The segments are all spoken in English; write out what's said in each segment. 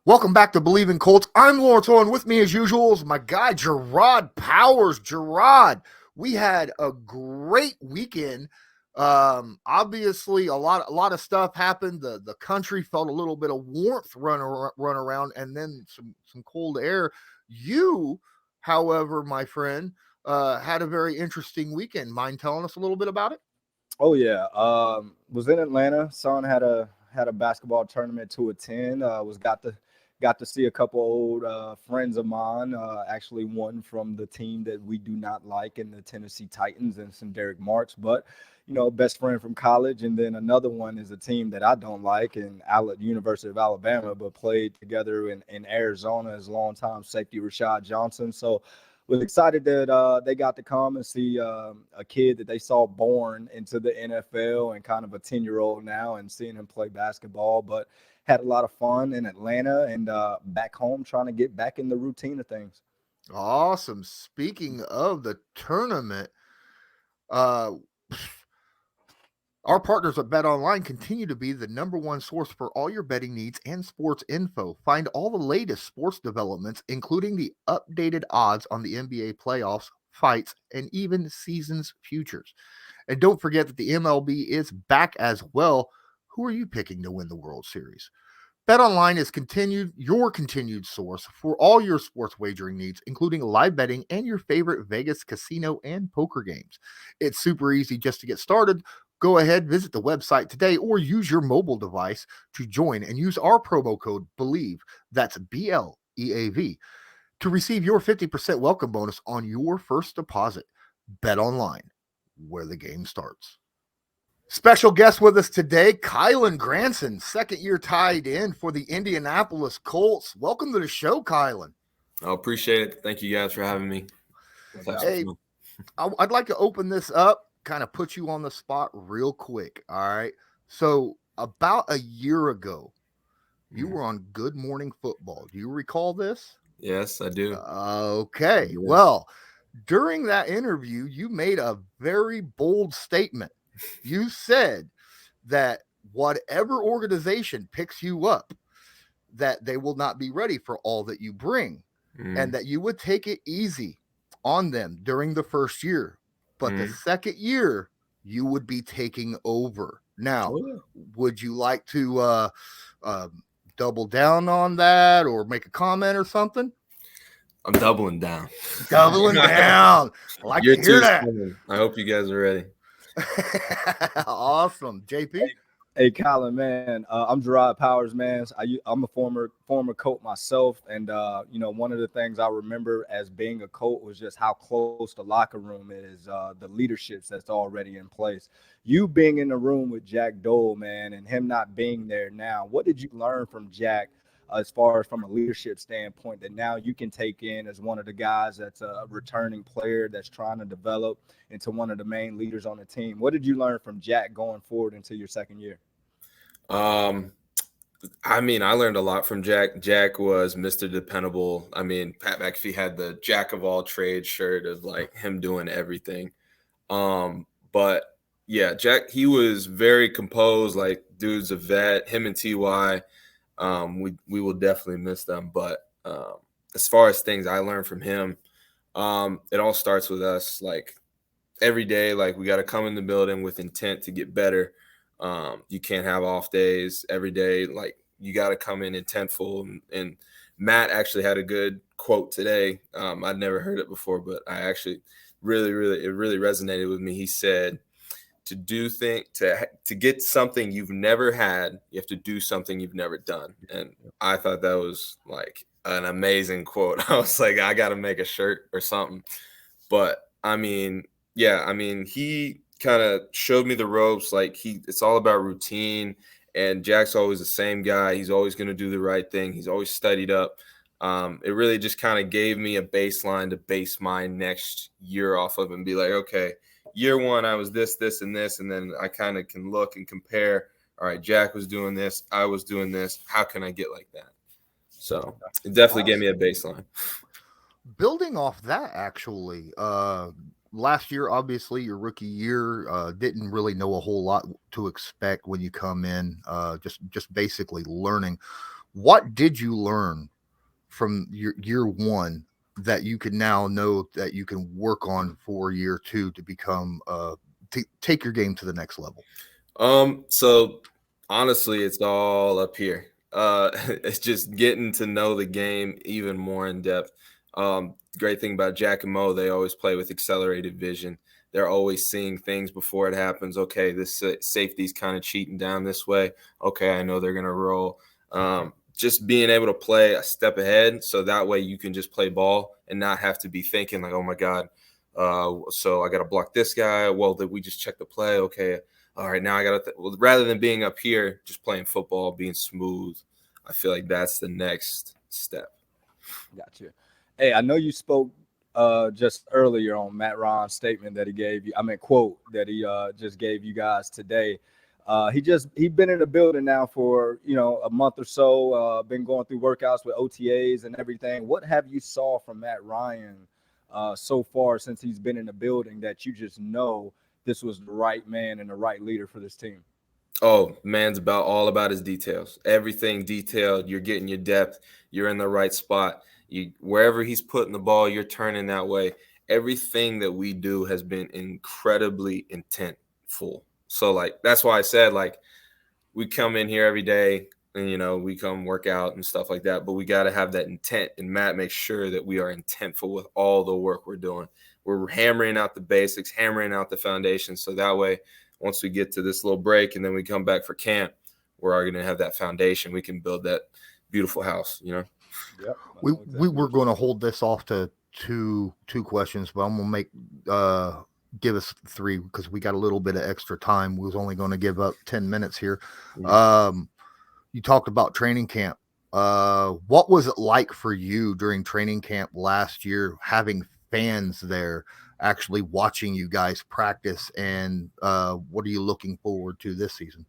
Welcome back to Bleav in Colts. I'm Lawrence Owen. With me, as usual, is my guy, Jerraud Powers. Jerraud, we had a great weekend. Obviously, a lot of stuff happened. The country felt a little bit of warmth run around, and then some cold air. You, however, my friend, had a very interesting weekend. Mind telling us a little bit about it? Oh yeah, was in Atlanta. Son had a basketball tournament to attend. Got to see a couple old friends of mine. Actually, one from the team that we do not like in the Tennessee Titans, and some Derek Marks. But best friend from college, and then another one is a team that I don't like, in University of Alabama, but played together in Arizona as longtime safety Rashad Johnson. So was excited that they got to come and see a kid that they saw born into the NFL, and kind of a 10-year-old now, and seeing him play basketball. But had a lot of fun in Atlanta, and back home trying to get back in the routine of things. Awesome. Speaking of the tournament, uh, our partners at Bet Online continue to be the number one source for all your betting needs and sports info. Find all the latest sports developments, including the updated odds on the NBA playoffs, fights, and even seasons futures. And don't forget that the MLB is back as well. Who are you picking to win the World Series? BetOnline is your continued source for all your sports wagering needs, including live betting and your favorite Vegas casino and poker games. It's super easy just to get started. Go ahead, visit the website today, or use your mobile device to join and use our promo code Bleav, that's BLEAV, to receive your 50% welcome bonus on your first deposit. BetOnline, where the game starts. Special guest with us today, Kylen Granson, second-year tight end for the Indianapolis Colts. Welcome to the show, Kylen. I appreciate it. Thank you guys for having me. Hey, I'd like to open this up, kind of put you on the spot real quick, all right? So about a year ago, you were on Good Morning Football. Do you recall this? Yes, I do. Okay. Well, during that interview, you made a very bold statement. You said that whatever organization picks you up, that they will not be ready for all that you bring, and that you would take it easy on them during the first year. But the second year, you would be taking over. Now, would you like to double down on that or make a comment or something? I'm doubling down. Doubling down. I like to hear that. I hope you guys are ready. Awesome. JP? Hey, Kylen, man, I'm Jerraud Powers, man. I'm a former Colt myself, and one of the things I remember as being a Colt was just how close the locker room is, the leaderships that's already in place. You being in the room with Jack Doyle, man, and him not being there now, what did you learn from Jack as far as from a leadership standpoint that now you can take in as one of the guys that's a returning player that's trying to develop into one of the main leaders on the team? What did you learn from Jack going forward into your second year? I learned a lot from Jack. Jack was Mr. Dependable. Pat McAfee had the Jack of all trades shirt of like him doing everything. But yeah, Jack, he was very composed, like dude's a vet. Him and TY, we will definitely miss them. But as far as things I learned from him, it all starts with us. Like every day, like we got to come in the building with intent to get better. You can't have off days every day. Like you got to come in intentful. And Matt actually had a good quote today. I'd never heard it before, but I actually it really resonated with me. He said, to get something you've never had, you have to do something you've never done. And I thought that was like an amazing quote. I was like, I got to make a shirt or something. But he kind of showed me the ropes. Like it's all about routine, and Jack's always the same guy. He's always going to do the right thing. He's always studied up. It really just kind of gave me a baseline to base my next year off of and be like, okay, year one, I was this, and this. And then I kind of can look and compare. All right, Jack was doing this. I was doing this. How can I get like that? So it definitely gave me a baseline. Building off that, actually, last year, obviously, your rookie year, didn't really know a whole lot to expect when you come in, just basically learning. What did you learn from your year one that you can now know that you can work on for year two to become to take your game to the next level? So honestly, it's all up here. It's just getting to know the game even more in depth. Great thing about Jack and Mo, they always play with accelerated vision. They're always seeing things before it happens. Okay, this safety's kind of cheating down this way. Okay, I know they're gonna roll. Just being able to play a step ahead, so that way you can just play ball and not have to be thinking like, oh my God, so I got to block this guy. Well, did we just check the play? Okay, all right, now I got to well, rather than being up here just playing football, being smooth, I feel like that's the next step. Gotcha. Hey, I know you spoke just earlier on Matt Ron's statement that he gave you. I mean, quote that he just gave you guys today. He's been in the building now for a month or so. Been going through workouts with OTAs and everything. What have you saw from Matt Ryan so far since he's been in the building that you just know this was the right man and the right leader for this team? Oh, man's all about his details. Everything detailed. You're getting your depth. You're in the right spot. Wherever he's putting the ball, you're turning that way. Everything that we do has been incredibly intentful. So like that's why I said like we come in here every day and we come work out and stuff like that, but we got to have that intent. And Matt makes sure that we are intentful with all the work we're doing. We're hammering out the basics, hammering out the foundation, so that way once we get to this little break and then we come back for camp, we're already going to have that foundation. We can build that beautiful house. Yep. We were going to hold this off to two questions, but I'm going to make give us three because we got a little bit of extra time. We was only going to give up 10 minutes here. Mm-hmm. You talked about training camp. What was it like for you during training camp last year, having fans there actually watching you guys practice, and what are you looking forward to this season?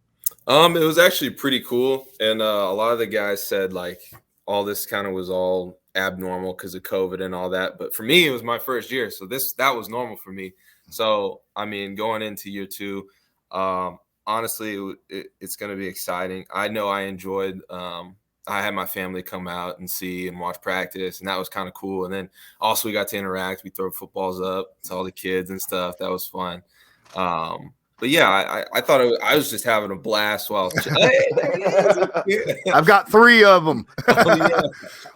It was actually pretty cool, and a lot of the guys said like all this kind of was all abnormal because of COVID and all that. But for me, it was my first year, so that was normal for me. So I mean, going into year two, honestly, it's going to be exciting. I know I enjoyed. I had my family come out and see and watch practice, and that was kind of cool. And then also we got to interact. We throw footballs up to all the kids and stuff. That was fun. But yeah, I thought I was just having a blast while. Hey, there it is. I've got 3 of them. Oh, yeah.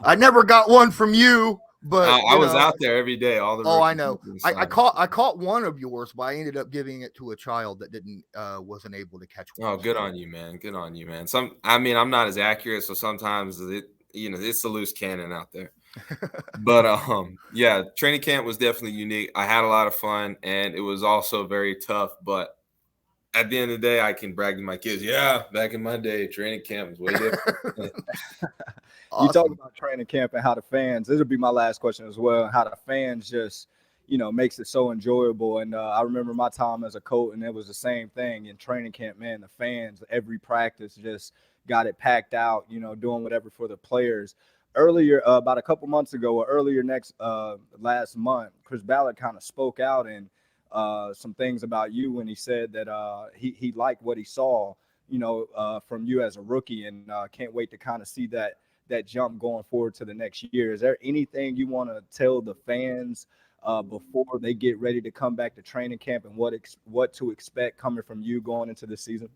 I never got one from you, but I was out there every day. All the I know. I caught one of yours, but I ended up giving it to a child that wasn't able to catch one. Oh, good on you, man. Good on you, man. I'm not as accurate, so sometimes it's a loose cannon out there. But yeah, training camp was definitely unique. I had a lot of fun, and it was also very tough. But at the end of the day, I can brag to my kids. Yeah, back in my day, training camp was way different. Awesome. You talk about training camp and how the fans. This will be my last question as well. How the fans just makes it so enjoyable. And I remember my time as a coach, and it was the same thing in training camp. Man, the fans, every practice just got it packed out. Doing whatever for the players. Earlier, about a couple months ago, or earlier last month, Chris Ballard kind of spoke out and some things about you when he said that he liked what he saw, from you as a rookie, and can't wait to kind of see that jump going forward to the next year. Is there anything you want to tell the fans before they get ready to come back to training camp, and what to expect coming from you going into this season?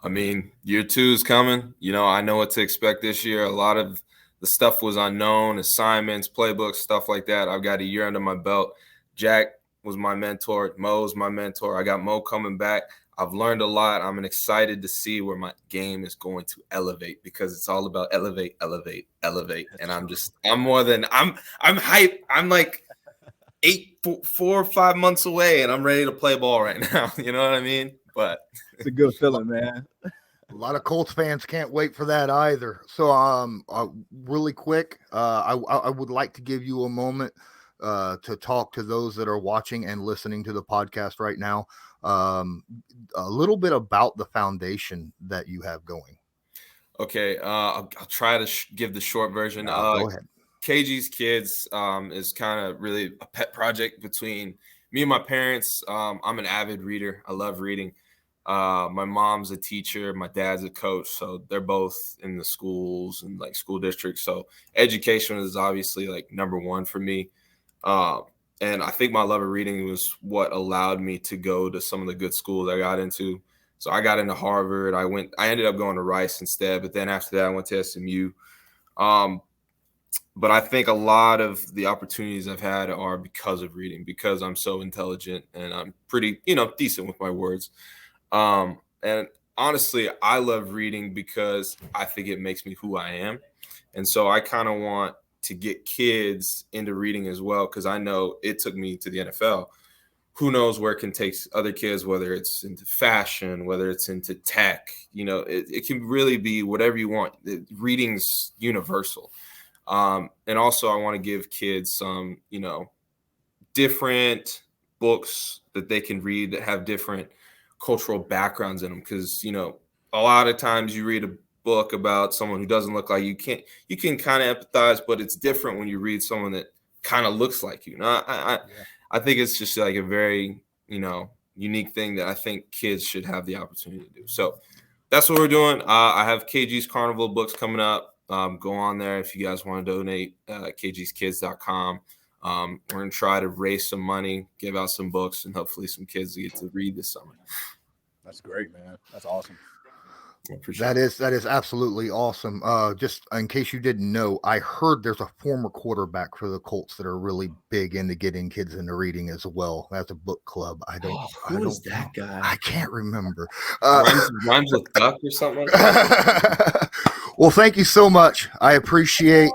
I mean, year 2 is coming. I know what to expect this year. A lot of the stuff was unknown, assignments, playbooks, stuff like that. I've got a year under my belt. Jack was my mentor. Mo's my mentor. I got Mo coming back. I've learned a lot. I'm excited to see where my game is going to elevate, because it's all about elevate. And I'm hyped. I'm like 4 or 5 months away, and I'm ready to play ball right now. You know what I mean? But it's a good feeling, man. A lot of Colts fans can't wait for that either. So, really quick, I would like to give you a moment to talk to those that are watching and listening to the podcast right now. A little bit about the foundation that you have going. Okay, I'll try to give the short version. Go ahead. KG's Kids is kind of really a pet project between me and my parents. I'm an avid reader. I love reading. My mom's a teacher, my dad's a coach, so they're both in the schools and like school districts. So education is obviously like number one for me. And I think my love of reading was what allowed me to go to some of the good schools I got into. So I got into Harvard. I ended up going to Rice instead, but then after that I went to SMU. But I think a lot of the opportunities I've had are because of reading, because I'm so intelligent and I'm pretty, decent with my words. And honestly, I love reading because I think it makes me who I am. And so I kind of want to get kids into reading as well, because I know it took me to the NFL. Who knows where it can take other kids, whether it's into fashion, whether it's into tech, it can really be whatever you want. Reading's universal. And also I want to give kids some, different books that they can read that have different cultural backgrounds in them. Because, a lot of times you read a book about someone who doesn't look like you can kind of empathize, but it's different when you read someone that kind of looks like you. I think it's just like a very, unique thing that I think kids should have the opportunity to do. So that's what we're doing. I have KG's Carnival books coming up. Go on there if you guys want to donate, kgskids.com. We're going to try to raise some money, give out some books, and hopefully some kids get to read this summer. That's great, man. That's awesome. That is absolutely awesome. Just in case you didn't know, I heard there's a former quarterback for the Colts that are really big into getting kids into reading as well. That's a book club. Who is that guy? I can't remember. Rhymes with duck or something like that. Well, thank you so much. I appreciate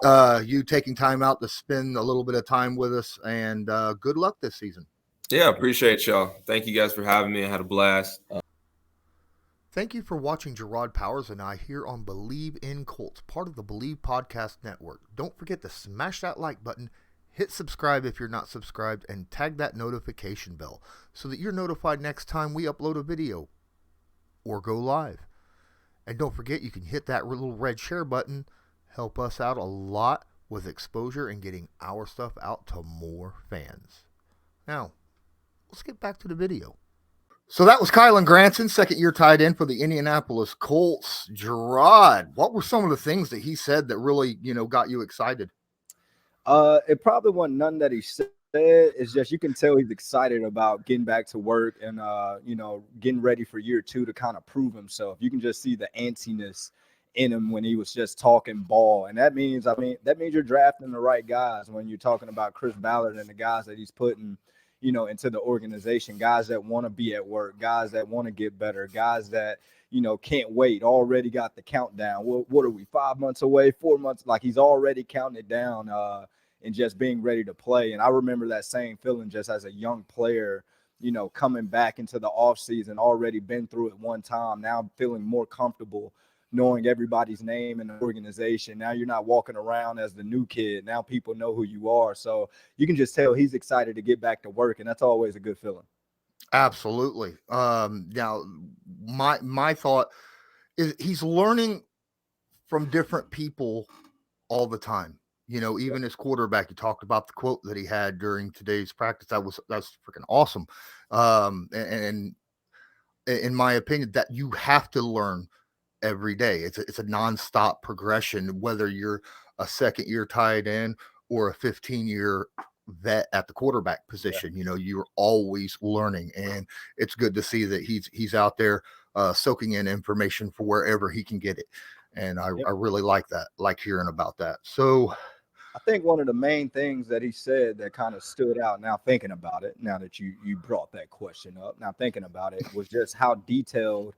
you taking time out to spend a little bit of time with us, and good luck this season. Yeah, appreciate y'all. Thank you guys for having me. I had a blast. Thank you for watching Jerraud Powers and I here on Bleav in Colts, part of the Bleav Podcast Network. Don't forget to smash that like button, hit subscribe if you're not subscribed, and tag that notification bell so that you're notified next time we upload a video or go live. And don't forget, you can hit that little red share button, help us out a lot with exposure and getting our stuff out to more fans. Now, let's get back to the video. So that was Kylen Granson, second-year tight end for the Indianapolis Colts. Jerraud, what were some of the things that he said that really, got you excited? It probably wasn't none that he said. It's just you can tell he's excited about getting back to work and, getting ready for year two to kind of prove himself. You can just see the antsiness in him when he was just talking ball. And that means you're drafting the right guys when you're talking about Chris Ballard and the guys that he's putting into the organization, guys that want to be at work, guys that want to get better, guys that, can't wait, already got the countdown. What are we, 5 months away, 4 months? Like he's already counting it down and just being ready to play. And I remember that same feeling just as a young player, coming back into the offseason, already been through it one time, now feeling more comfortable knowing everybody's name in the organization. Now you're not walking around as the new kid. Now people know who you are. So you can just tell he's excited to get back to work, and that's always a good feeling. Absolutely. Now, my thought is he's learning from different people all the time. Even as quarterback, he talked about the quote that he had during today's practice. That's freaking awesome. And in my opinion, that you have to learn every day. It's a nonstop progression, whether you're a second-year tight end or a 15-year vet at the quarterback position. You're always learning, and it's good to see that he's out there soaking in information for wherever he can get it. And I really like that, like hearing about that. So I think one of the main things that he said that kind of stood out now thinking about it, now that you brought that question up, now thinking about it, was just how detailed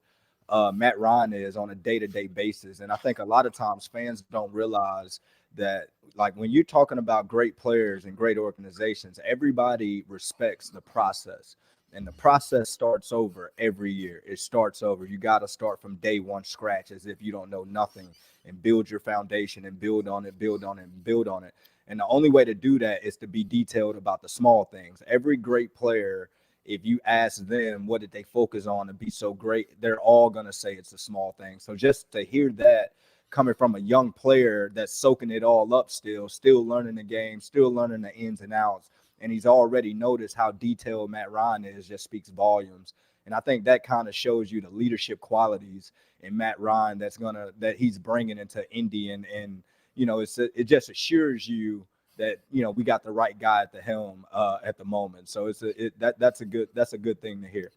Matt Ryan is on a day-to-day basis. And I think a lot of times fans don't realize that, like, when you're talking about great players and great organizations, everybody respects the process. And the process starts over every year. It starts over. You got to start from day one scratch as if you don't know nothing and build your foundation and build on it, build on it, and build on it. And the only way to do that is to be detailed about the small things. Every great player, if you ask them what did they focus on to be so great, they're all going to say it's a small thing. So just to hear that coming from a young player that's soaking it all up still learning the game, still learning the ins and outs, and he's already noticed how detailed Matt Ryan is, just speaks volumes. And I think that kind of shows you the leadership qualities in Matt Ryan that he's bringing into Indy. And it just assures you that, we got the right guy at the helm at the moment. So that's a good thing to hear.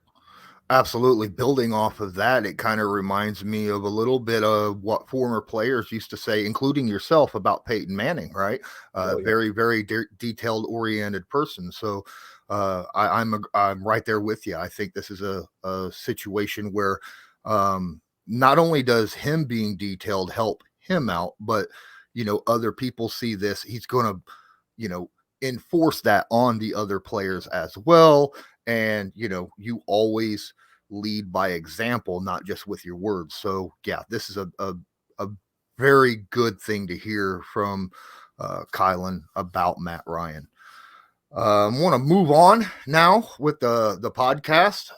Absolutely. Building off of that, it kind of reminds me of a little bit of what former players used to say, including yourself, about Peyton Manning, right? Very, very detailed oriented person. So I'm right there with you. I think this is a situation where not only does him being detailed help him out, but, other people see this. He's going to, enforce that on the other players as well. And, you always lead by example, not just with your words. So, yeah, this is a very good thing to hear from Kylen about Matt Ryan. I want to move on now with the podcast.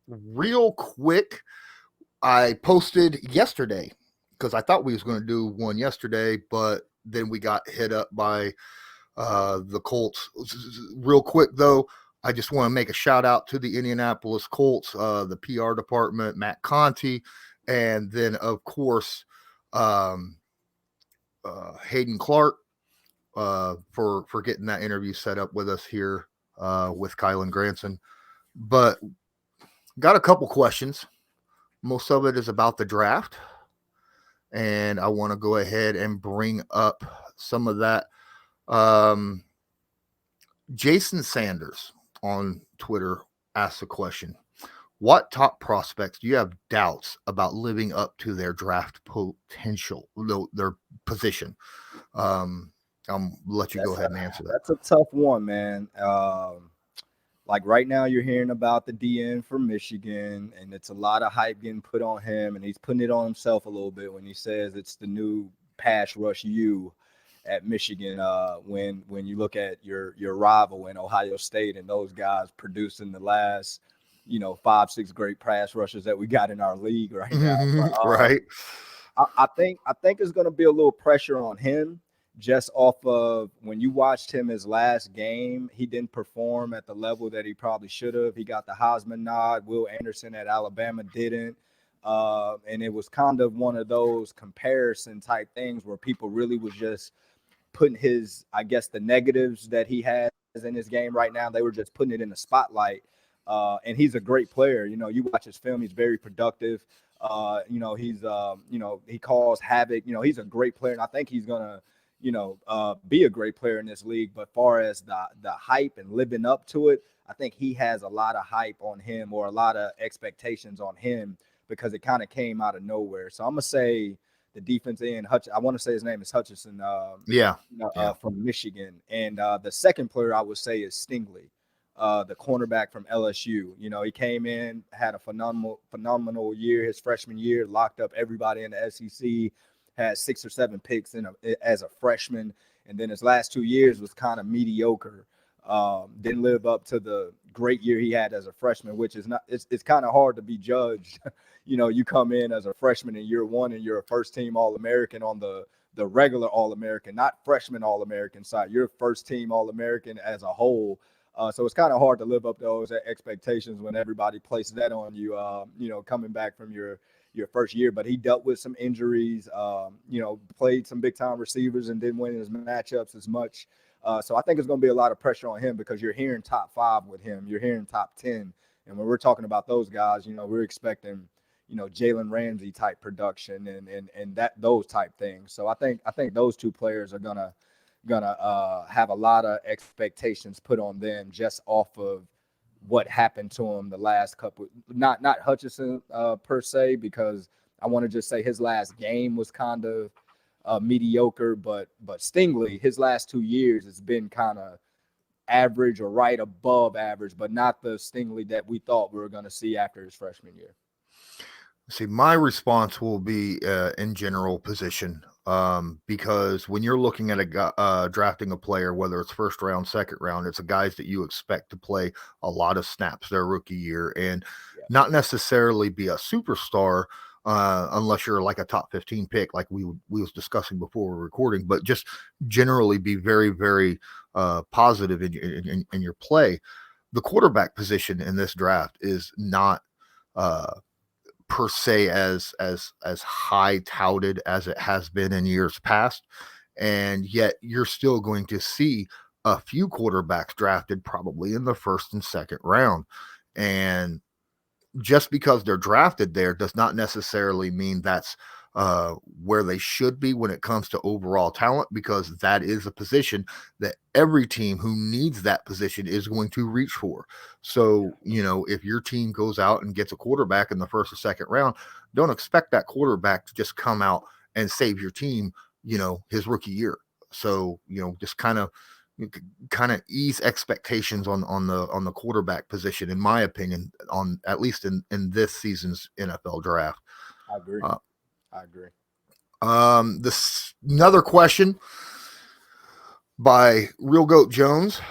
Real quick, I posted yesterday because I thought we was going to do one yesterday, but then we got hit up by the Colts. Real quick, though, I just want to make a shout out to the Indianapolis Colts, the PR department, Matt Conti, and then, of course, Hayden Clark for getting that interview set up with us here with Kylen Granson. But got a couple questions. Most of it is about the draft, and I want to go ahead and bring up some of that. Jason Sanders on Twitter asked the question: what top prospects do you have doubts about living up to their draft potential, their position? I'll let you go ahead and answer that. That's a tough one, man. Like right now, you're hearing about the DN from Michigan, and it's a lot of hype getting put on him, and he's putting it on himself a little bit when he says it's the new pass rush at Michigan. When you look at your rival in Ohio State and those guys producing the last 5-6 great pass rushers that we got in our league right now. But, right. I think it's going to be a little pressure on him just off of when you watched him his last game. He didn't perform at the level that he probably should have. He got the Heisman nod. Will Anderson at Alabama didn't. And it was kind of one of those comparison type things where people really was just putting the negatives that he has in his game right now. They were just putting it in the spotlight. And he's a great player. You watch his film, he's very productive. He calls havoc. He's a great player, and I think he's gonna, be a great player in this league. But far as the hype and living up to it, I think he has a lot of hype on him, or a lot of expectations on him, because it kind of came out of nowhere. So I'm gonna say the defense end, I want to say his name is Hutchinson. From Michigan. And the second player I would say is Stingley, the cornerback from LSU. He came in, had a phenomenal year his freshman year, locked up everybody in the SEC, had 6 or 7 picks as a freshman, and then his last 2 years was kind of mediocre. Didn't live up to the great year he had as a freshman, which is not. It's kind of hard to be judged. You come in as a freshman in year one and you're a first team All-American on the regular All-American, not freshman All-American side. You're first team All-American as a whole. So it's kind of hard to live up to those expectations when everybody places that on you, coming back from your first year. But he dealt with some injuries, played some big time receivers and didn't win his matchups as much. So I think it's going to be a lot of pressure on him, because you're hearing top 5 with him. You're hearing top 10. And when we're talking about those guys, we're expecting, Jalen Ramsey type production and those type things. So I think those 2 players are gonna have a lot of expectations put on them just off of what happened to him the last couple. Not Hutchinson per se, because I want to just say his last game was kind of mediocre, but Stingley, his last 2 years has been kind of average or right above average, but not the Stingley that we thought we were going to see after his freshman year. See, my response will be in general position, because when you're looking at drafting a player, whether it's first round, second round, it's the guys that you expect to play a lot of snaps their rookie year and not necessarily be a superstar, unless you're like a top 15 pick, like we was discussing before we're recording, but just generally be very, very positive in your play. the quarterback position in this draft is not per se as high touted as it has been in years past, and yet you're still going to see a few quarterbacks drafted probably in the first and second round. And just because they're drafted there does not necessarily mean that's where they should be when it comes to overall talent, because that is a position that every team who needs that position is going to reach for. So, if your team goes out and gets a quarterback in the first or second round, don't expect that quarterback to just come out and save your team, his rookie year. So, just kind of ease expectations on the quarterback position, in my opinion, on at least in this season's NFL draft. I agree. This another question by Real Goat Jones.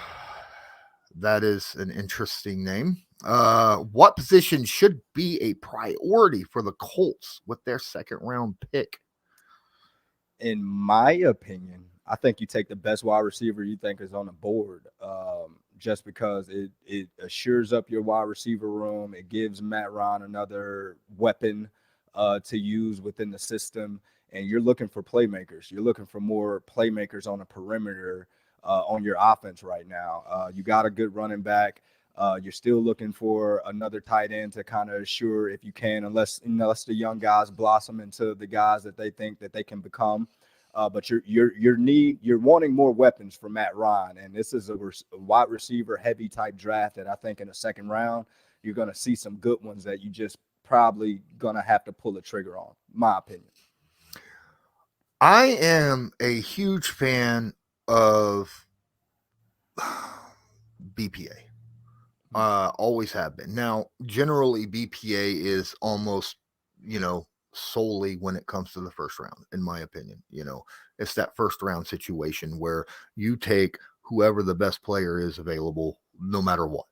That is an interesting name. What position should be a priority for the Colts with their second round pick? In my opinion, I think you take the best wide receiver you think is on the board, just because it assures up your wide receiver room. It gives Matt Ryan another weapon to use within the system. And you're looking for playmakers. You're looking for more playmakers on the perimeter on your offense right now. You got a good running back. You're still looking for another tight end to kind of assure, if you can, unless the young guys blossom into the guys that they think that they can become. But you're wanting more weapons for Matt Ryan, and this is a wide receiver heavy type draft that I think in the second round you're going to see some good ones that you just probably going to have to pull a trigger on, my opinion. I am a huge fan of BPA. Always have been. Now, generally, BPA is almost, solely when it comes to the first round, in my opinion. It's that first round situation where you take whoever the best player is available, no matter what,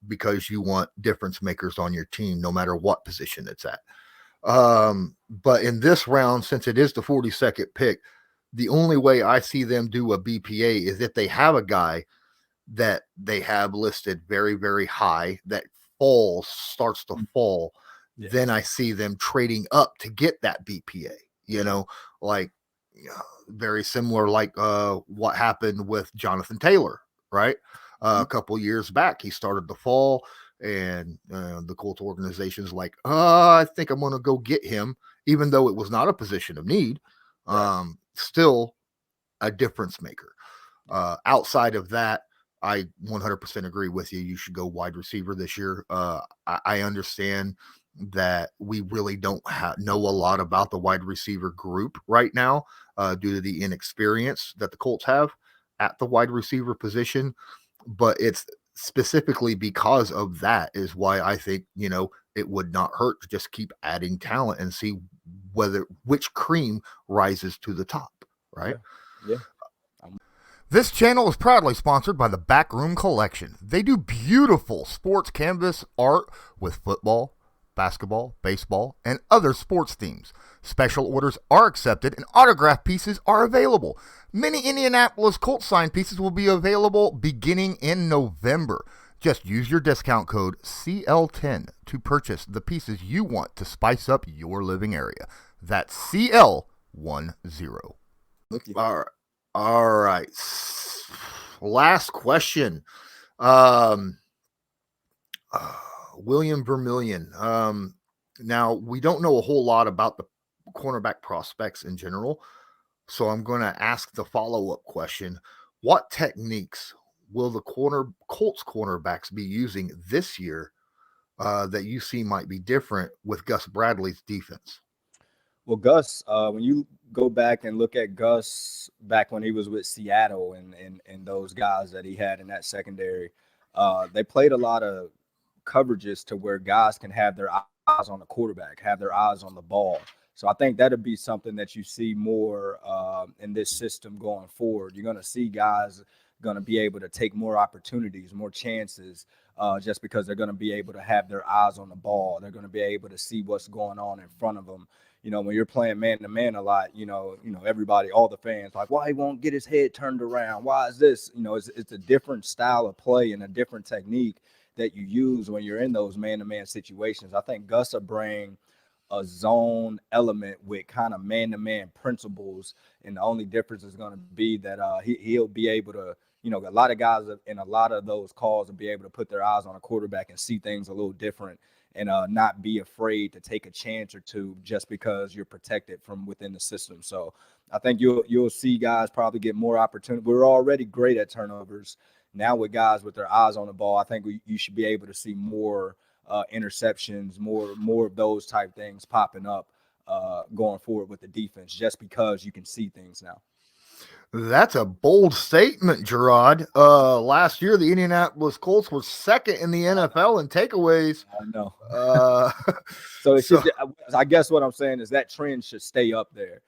because you want difference makers on your team, no matter what position it's at. But in this round, since it is the 42nd pick, the only way I see them do a BPA is if they have a guy that they have listed very, very high that starts to fall. Yeah. Then I see them trading up to get that BPA, very similar like what happened with Jonathan Taylor, right? A couple years back, he started to fall. And the Colts organization's like, I think I'm going to go get him, even though it was not a position of need. Right. Still a difference maker. Outside of that, I 100% agree with you. You should go wide receiver this year. I understand that we really don't know a lot about the wide receiver group right now due to the inexperience that the Colts have at the wide receiver position. But it's specifically because of that is why I think, it would not hurt to just keep adding talent and see which cream rises to the top, right? Yeah. This channel is proudly sponsored by the Backroom Collection. They do beautiful sports canvas art with football, basketball, baseball, and other sports themes. Special orders are accepted and autograph pieces are available. Many Indianapolis Colts signed pieces will be available beginning in November. Just use your discount code CL10 to purchase the pieces you want to spice up your living area. That's CL10. All right. Last question. William Vermillion. Now, we don't know a whole lot about the cornerback prospects in general, so I'm going to ask the follow-up question. What techniques will the Colts cornerbacks be using this year that you see might be different with Gus Bradley's defense? Well, Gus, when you go back and look at Gus back when he was with Seattle and those guys that he had in that secondary, they played a lot of coverages to where guys can have their eyes on the quarterback, have their eyes on the ball. So I think that'll be something that you see more in this system going forward. You're going to see guys going to be able to take more opportunities, more chances, just because they're going to be able to have their eyes on the ball. They're going to be able to see what's going on in front of them. when you're playing man to man a lot, everybody, all the fans like, why he won't get his head turned around? Why is this? It's a different style of play and a different technique that you use when you're in those man to man situations. I think Gus will bring a zone element with kind of man to man principles. And the only difference is going to be that he'll be able to, a lot of guys in a lot of those calls will be able to put their eyes on a quarterback and see things a little different, and not be afraid to take a chance or two just because you're protected from within the system. So I think you'll see guys probably get more opportunity. We're already great at turnovers. Now with guys with their eyes on the ball, I think you should be able to see more interceptions, more of those type things popping up going forward with the defense, just because you can see things now. That's a bold statement, Jerraud. Last year, the Indianapolis Colts were second in the NFL in takeaways. I know. So I guess what I'm saying is that trend should stay up there,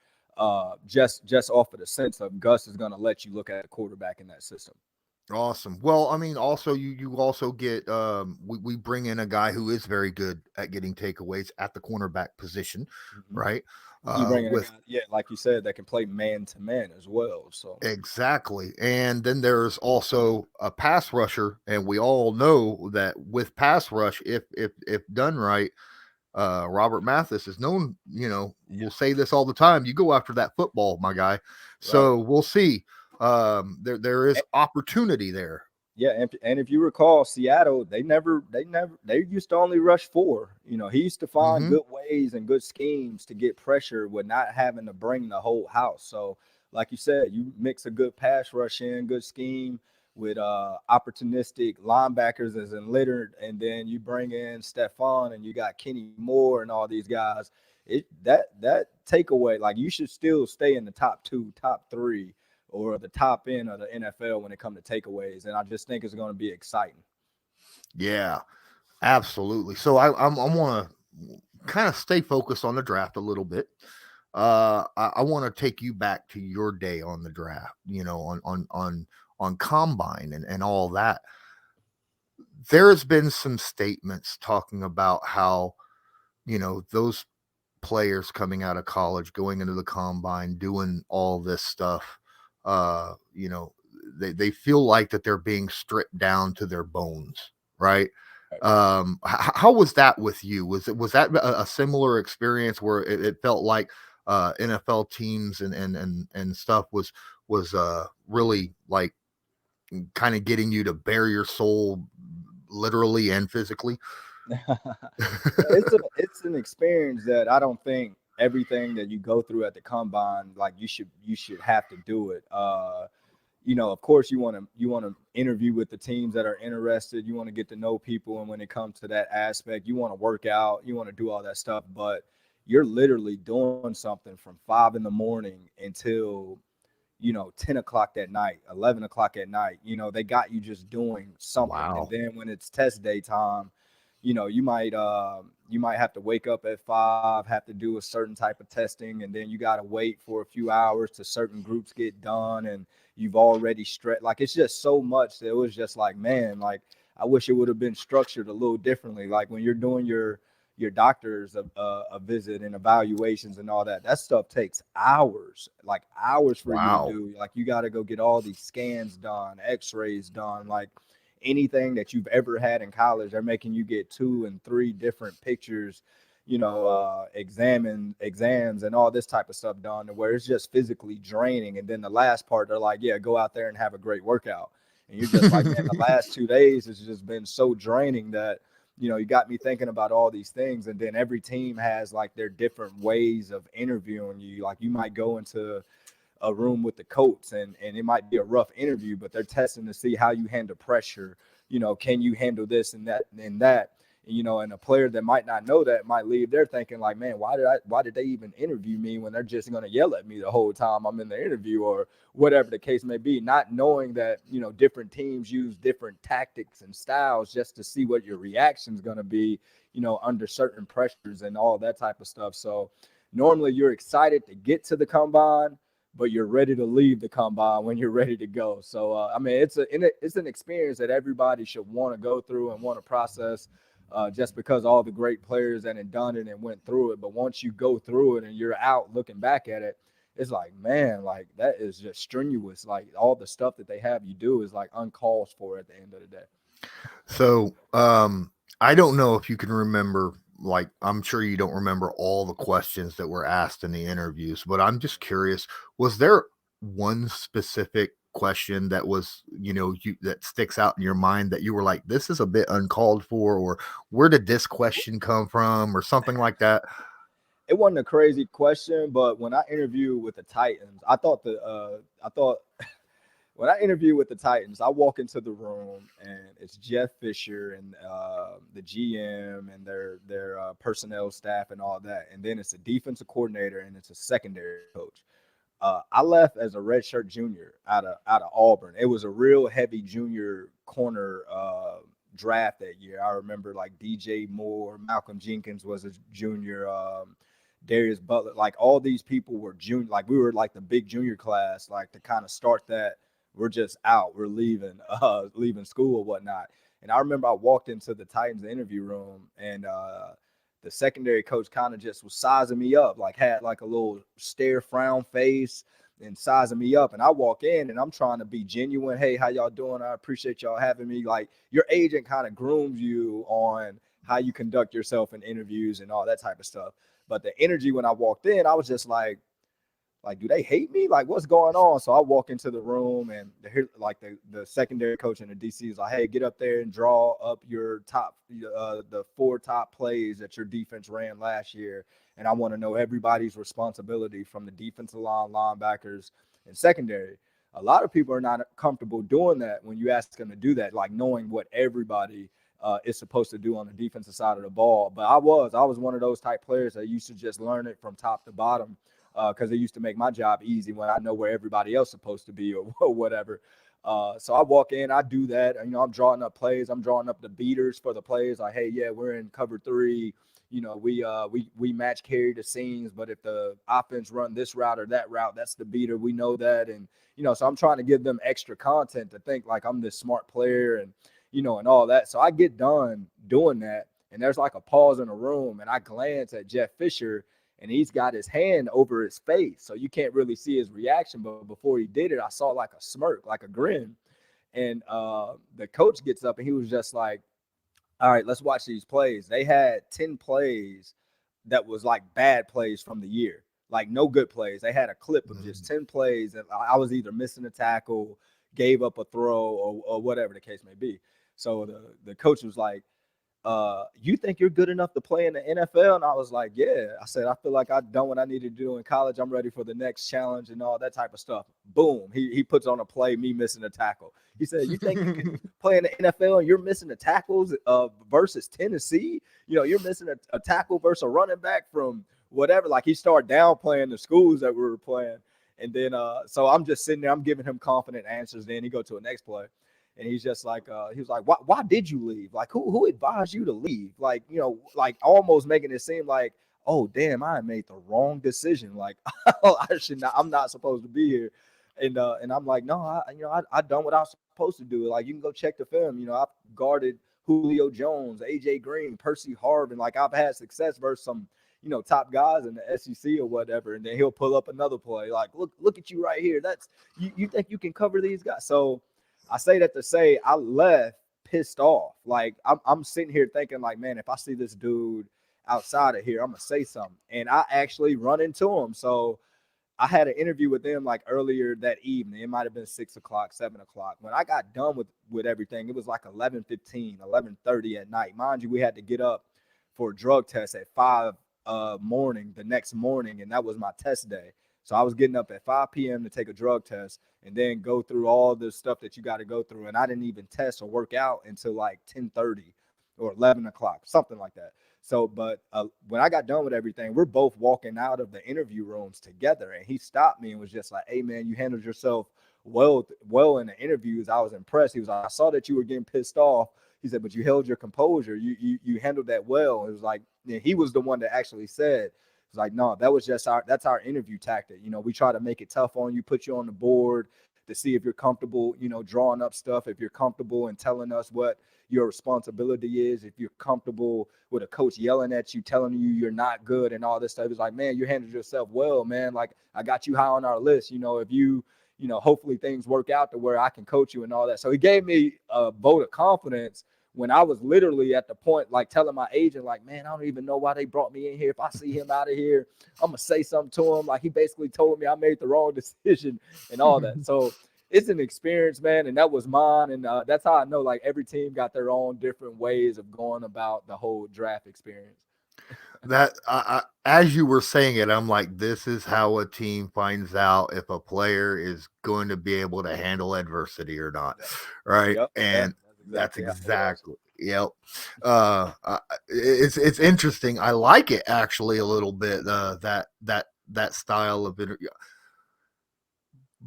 just off of the sense of Gus is going to let you look at the quarterback in that system. Awesome. Well, I mean, also you also get we bring in a guy who is very good at getting takeaways at the cornerback position, right? You bring in a guy, like you said, that can play man to man as well. So exactly. And then there's also a pass rusher, and we all know that with pass rush, if done right, Robert Mathis is known. We'll say this all the time: you go after that football, my guy. So we'll see. There is opportunity there. Yeah, and if you recall, Seattle, they used to only rush 4. He used to find good ways and good schemes to get pressure with not having to bring the whole house. So, like you said, you mix a good pass rush in, good scheme with opportunistic linebackers as in Leonard, and then you bring in Stephon and you got Kenny Moore and all these guys. That takeaway, like, you should still stay in the top 2, top 3. Or the top end of the NFL when it comes to takeaways. And I just think it's going to be exciting. Yeah, absolutely. So I want to kind of stay focused on the draft a little bit. I want to take you back to your day on the draft, on combine and all that. There's been some statements talking about how, those players coming out of college, going into the combine, doing all this stuff, they feel like that they're being stripped down to their bones, right? How was that with you? Was that a similar experience where it felt like NFL teams and stuff was really like kind of getting you to bare your soul literally and physically? It's an experience that I don't think everything that you go through at the combine, like you should have to do it. Of course you want to interview with the teams that are interested. You want to get to know people, and when it comes to that aspect, you want to work out, you want to do all that stuff, but you're literally doing something from 5 a.m. until 10 o'clock that night, 11 o'clock at night. They got you just doing something. Wow. And then when it's test day time, you might have to wake up at 5, have to do a certain type of testing, and then you got to wait for a few hours to certain groups get done, and you've already stretched. Like, it's just so much that it was just like, man, like, I wish it would have been structured a little differently. Like, when you're doing your doctor's a visit and evaluations and all that stuff takes hours, like hours for you to do. Like, you got to go get all these scans done, x-rays done, like anything that you've ever had in college. They're making you get 2 and 3 different pictures, exams and all this type of stuff done, to where it's just physically draining. And then the last part, they're like, yeah, go out there and have a great workout. And you're just like, man, the last 2 days has just been so draining that, you got me thinking about all these things. And then every team has like their different ways of interviewing you. Like, you might go into a room with the Colts and it might be a rough interview, but they're testing to see how you handle pressure. Can you handle this and that and that? And a player that might not know that might leave there thinking like, man, why did they even interview me when they're just going to yell at me the whole time I'm in the interview, or whatever the case may be, not knowing that, different teams use different tactics and styles just to see what your reaction is going to be, under certain pressures and all that type of stuff. So normally you're excited to get to the combine, but you're ready to leave the combine when you're ready to go. So, it's an experience that everybody should want to go through and want to process. just because all the great players that had done it and went through it. But once you go through it and you're out looking back at it, it's like, man, like that is just strenuous. Like all the stuff that they have you do is like uncalled for at the end of the day. So, I don't know if you can remember, like, I'm sure you don't remember all the questions that were asked in the interviews, but I'm just curious, was there one specific question that was, that sticks out in your mind that you were like, this is a bit uncalled for, or where did this question come from, or something like that? It wasn't a crazy question, but when I interviewed with the Titans, I thought when I interview with the Titans, I walk into the room and it's Jeff Fisher and the GM and their personnel staff and all that, and then it's a defensive coordinator and it's a secondary coach. I left as a redshirt junior out of Auburn. It was a real heavy junior corner draft that year. I remember like DJ Moore, Malcolm Jenkins was a junior. Darius Butler, like all these people were junior, like we were like the big junior class, like to kind of start that. We're just out, we're leaving school or whatnot. And I remember I walked into the Titans interview room and the secondary coach kind of just was sizing me up, like had like a little stare frown face and sizing me up. And I walk in and I'm trying to be genuine. Hey, how y'all doing? I appreciate y'all having me. Like your agent kind of grooms you on how you conduct yourself in interviews and all that type of stuff. But the energy when I walked in, I was just like, do they hate me? Like, what's going on? So I walk into the room and the secondary coach and the DC is like, hey, get up there and draw up your top, the 4 top plays that your defense ran last year. And I want to know everybody's responsibility from the defensive line, linebackers, and secondary. A lot of people are not comfortable doing that when you ask them to do that, like knowing what everybody is supposed to do on the defensive side of the ball. But I was one of those type players that used to just learn it from top to bottom because it used to make my job easy when I know where everybody else is supposed to be or whatever. So I walk in, I do that. And, I'm drawing up plays. I'm drawing up the beaters for the plays. Like, hey, yeah, we're in cover 3. We match carry the seams, but if the offense run this route or that route, that's the beater. We know that. And, so I'm trying to give them extra content to think like I'm this smart player and, and all that. So I get done doing that, and there's like a pause in the room, and I glance at Jeff Fisher, and he's got his hand over his face, so you can't really see his reaction. But before he did it, I saw like a smirk, like a grin. And the coach gets up, and he was just like, all right, let's watch these plays. They had 10 plays that was like bad plays from the year, like no good plays. They had a clip of just 10 plays, and I was either missing a tackle, gave up a throw, or whatever the case may be. So the coach was like, you think you're good enough to play in the NFL? And I was like, yeah. I said, I feel like I've done what I needed to do in college. I'm ready for the next challenge and all that type of stuff. Boom. He puts on a play, me missing a tackle. He said, you think you can play in the NFL and you're missing the tackles versus Tennessee? You're missing a tackle versus a running back from whatever. Like he started downplaying the schools that we were playing. And then so I'm just sitting there. I'm giving him confident answers. Then he go to a next play. And he's just like, he was like, why did you leave? Like, who advised you to leave? Like, like almost making it seem like, oh, damn, I made the wrong decision. Like, I'm not supposed to be here. And I'm like, no, I done what I was supposed to do. Like, you can go check the film. I've guarded Julio Jones, AJ Green, Percy Harvin. Like, I've had success versus some, top guys in the SEC or whatever. And then he'll pull up another play. Like, look at you right here. That's you think you can cover these guys? So I say that to say I left pissed off. Like I'm sitting here thinking like, man, if I see this dude outside of here, I'm gonna say something. And I actually run into him. So I had an interview with them like earlier that evening. It might have been 6 o'clock, 7 o'clock. When I got done with everything, it was like 11:15, 11:30 at night. Mind you, we had to get up for a drug test at 5 morning the next morning, and that was my test day. So I was getting up at 5 p.m. to take a drug test and then go through all the stuff that you got to go through. And I didn't even test or work out until like 10:30 or 11 o'clock, something like that. So, but when I got done with everything, we're both walking out of the interview rooms together. And he stopped me and was just like, hey, man, you handled yourself well in the interviews. I was impressed. He was like, I saw that you were getting pissed off. He said, but you held your composure. You handled that well. It was like, he was the one that actually said, it's like, no, that was just that's our interview tactic. We try to make it tough on you, put you on the board, to see if you're comfortable, drawing up stuff, if you're comfortable and telling us what your responsibility is, if you're comfortable with a coach yelling at you, telling you you're not good and all this stuff. It's like, man, you handled yourself well, man. Like, I got you high on our list. If you, hopefully things work out to where I can coach you and all that. So he gave me a vote of confidence when I was literally at the point, like telling my agent, like, man, I don't even know why they brought me in here. If I see him out of here, I'm going to say something to him. Like, he basically told me I made the wrong decision and all that. So it's an experience, man, and that was mine. And that's how I know, like, every team got their own different ways of going about the whole draft experience. That as you were saying it, I'm like, this is how a team finds out if a player is going to be able to handle adversity or not, right? Yep, And that's exactly. Yep. It's interesting. I like it actually a little bit. That style of interview,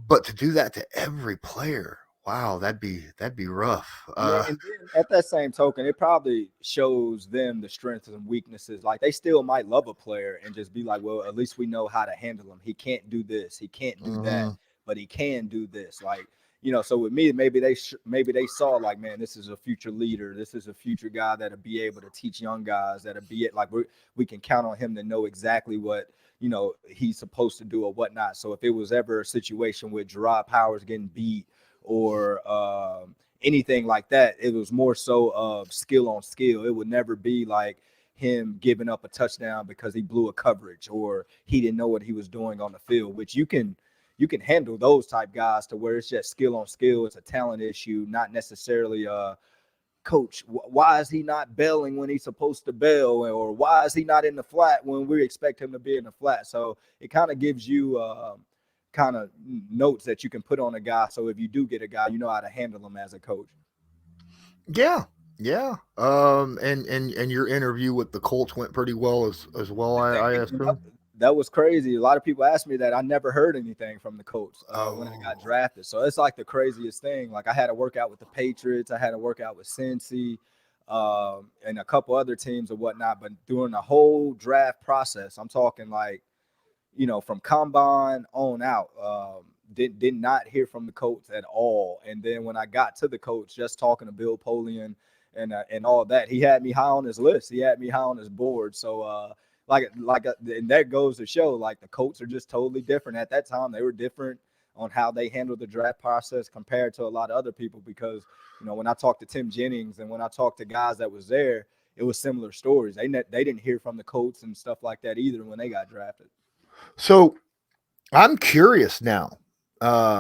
but to do that to every player, wow, that'd be rough. And then at that same token, it probably shows them the strengths and weaknesses. Like, they still might love a player and just be like, well, at least we know how to handle him. He can't do this, he can't do that, but he can do this. Like, so with me, maybe they saw, like, man, this is a future leader. This is a future guy that'll be able to teach young guys, that'll be it. Like, we can count on him to know exactly what, he's supposed to do or whatnot. So if it was ever a situation with Jerraud Powers getting beat or anything like that, it was more so of skill on skill. It would never be like him giving up a touchdown because he blew a coverage or he didn't know what he was doing on the field, which you can handle those type guys to where it's just skill on skill. It's a talent issue, not necessarily coach, why is he not bailing when he's supposed to bail, or why is he not in the flat when we expect him to be in the flat? So it kind of gives you kind of notes that you can put on a guy. So if you do get a guy, you know how to handle him as a coach. Yeah. And your interview with the Colts went pretty well as well. I assume. That was crazy. A lot of people asked me that. I never heard anything from the Colts when I got drafted. So it's like the craziest thing. Like, I had to work out with the Patriots. I had to work out with Cincy and a couple other teams or whatnot. But during the whole draft process, I'm talking like, from combine on out, did not hear from the Colts at all. And then when I got to the Colts, just talking to Bill Polian and all that, he had me high on his list. He had me high on his board. So, and that goes to show, like, the Colts are just totally different. At that time, they were different on how they handled the draft process compared to a lot of other people, because, when I talked to Tim Jennings and when I talked to guys that was there, it was similar stories. They didn't hear from the Colts and stuff like that either when they got drafted. So I'm curious now.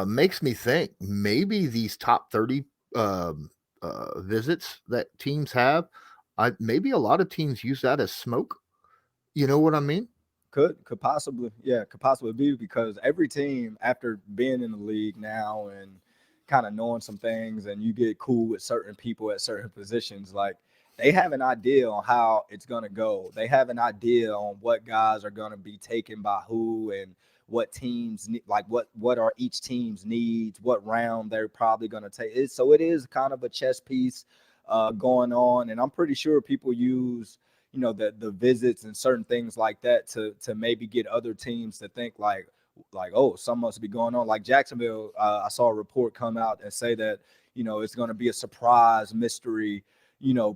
Makes me think maybe these top 30 visits that teams have, maybe a lot of teams use that as smoke. You know what I mean? Could possibly be, because every team, after being in the league now and kind of knowing some things, and you get cool with certain people at certain positions, like, they have an idea on how it's going to go. They have an idea on what guys are going to be taken by who and what teams need, like what are each team's needs, what round they're probably going to take it. So it is kind of a chess piece going on. And I'm pretty sure people use, the visits and certain things like that to maybe get other teams to think like, oh, something must be going on. Like Jacksonville, I saw a report come out and say that, it's going to be a surprise mystery,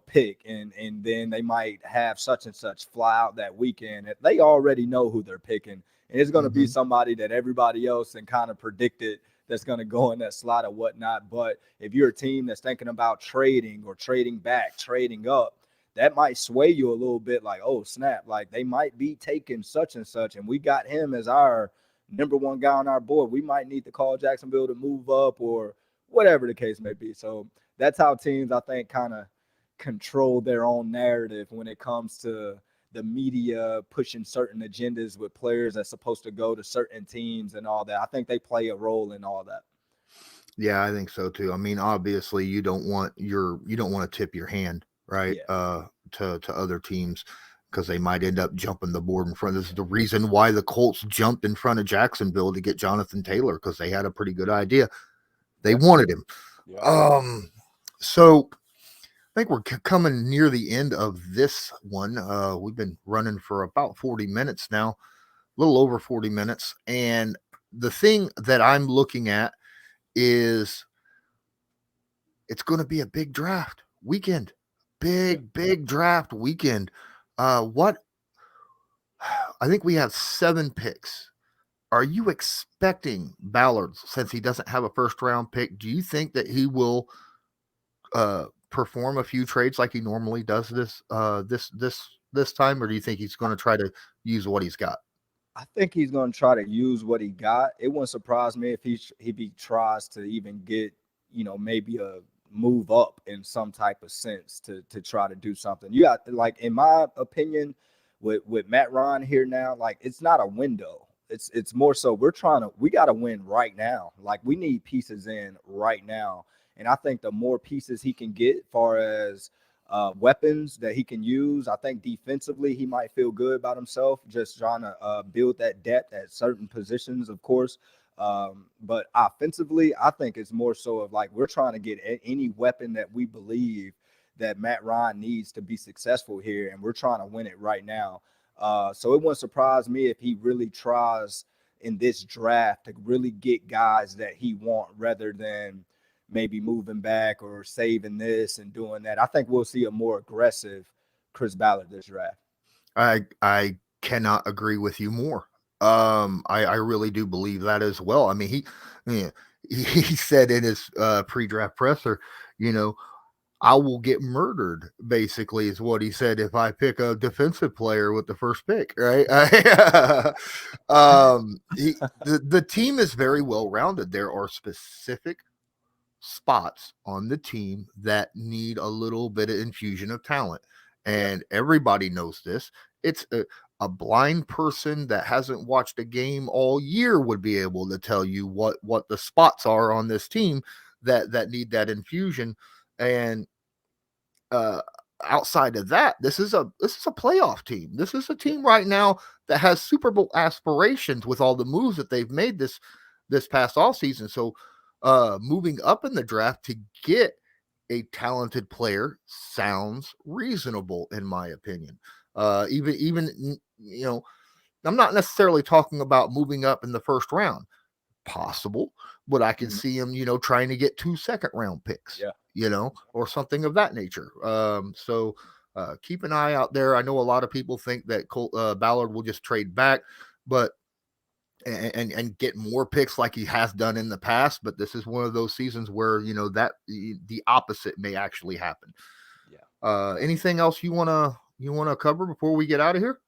pick, and then they might have such and such fly out that weekend. They already know who they're picking, and it's going to be somebody that everybody else and kind of predicted that's going to go in that slot or whatnot. But if you're a team that's thinking about trading or trading back, trading up, that might sway you a little bit, like, oh, snap, like, they might be taking such and such, and we got him as our number one guy on our board. We might need to call Jacksonville to move up or whatever the case may be. So that's how teams, I think, kind of control their own narrative when it comes to the media pushing certain agendas with players that's supposed to go to certain teams and all that. I think they play a role in all that. Yeah, I think so too. I mean, obviously you don't want to tip your hand, right? Yeah. To other teams, because they might end up jumping the board in front. This is the reason why the Colts jumped in front of Jacksonville to get Jonathan Taylor, because they had a pretty good idea. They wanted him. Yeah. So I think we're coming near the end of this one. We've been running for about 40 minutes now, a little over 40 minutes. And the thing that I'm looking at is it's going to be a big draft weekend. Big draft weekend. What I think we have 7 picks. Are you expecting Ballard, since he doesn't have a first round pick, do you think that he will perform a few trades like he normally does this time, or do you think he's going to try to use what he's got? I think he's going to try to use what he got. It wouldn't surprise me if he tries to even get, maybe a move up in some type of sense to try to do something. You got, like, in my opinion, with Matt Ryan here now, like, it's not a window. It's more so we got to win right now. Like, we need pieces in right now. And I think the more pieces he can get, far as weapons that he can use, I think defensively he might feel good about himself, just trying to build that depth at certain positions, of course. But offensively, I think it's more so of, like, we're trying to get any weapon that we believe that Matt Ryan needs to be successful here, and we're trying to win it right now. So it wouldn't surprise me if he really tries in this draft to really get guys that he wants, rather than maybe moving back or saving this and doing that. I think we'll see a more aggressive Chris Ballard this draft. I cannot agree with you more. I really do believe that as well. I mean, he said in his pre-draft presser, I will get murdered, basically, is what he said if I pick a defensive player with the first pick, right? The team is very well rounded. There are specific spots on the team that need a little bit of infusion of talent, and everybody knows this. It's a blind person that hasn't watched a game all year would be able to tell you what the spots are on this team that need that infusion. And outside of that, this is a playoff team. This is a team right now that has Super Bowl aspirations with all the moves that they've made this past all season. So moving up in the draft to get a talented player sounds reasonable, in my opinion. Even I'm not necessarily talking about moving up in the first round. Possible, but I can see him, trying to get 2 second-round picks, or something of that nature. So keep an eye out there. I know a lot of people think that Ballard will just trade back, but and get more picks like he has done in the past. But this is one of those seasons where that the opposite may actually happen. Yeah. Anything else you wanna cover before we get out of here?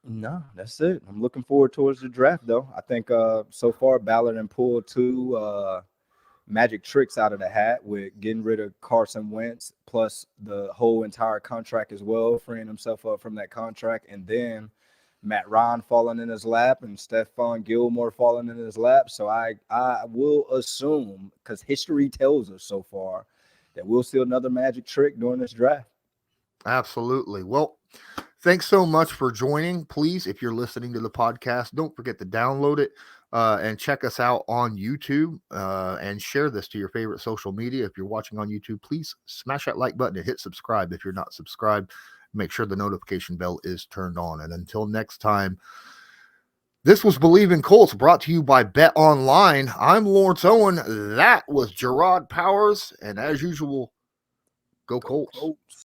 No, that's it. I'm looking forward towards the draft, though. I think so far Ballard and pulled 2 magic tricks out of the hat with getting rid of Carson Wentz, plus the whole entire contract as well, freeing himself up from that contract, and then Matt Ryan falling in his lap and Stephon Gilmore falling in his lap. So I will assume, because history tells us so far, that we'll see another magic trick during this draft. Absolutely. Well, thanks so much for joining. Please, if you're listening to the podcast, don't forget to download it and check us out on YouTube and share this to your favorite social media. If you're watching on YouTube, please smash that like button and hit subscribe. If you're not subscribed, make sure the notification bell is turned on. And until next time, this was Bleav in Colts, brought to you by Bet Online. I'm Lawrence Owen. That was Jerraud Powers. And as usual, go Colts.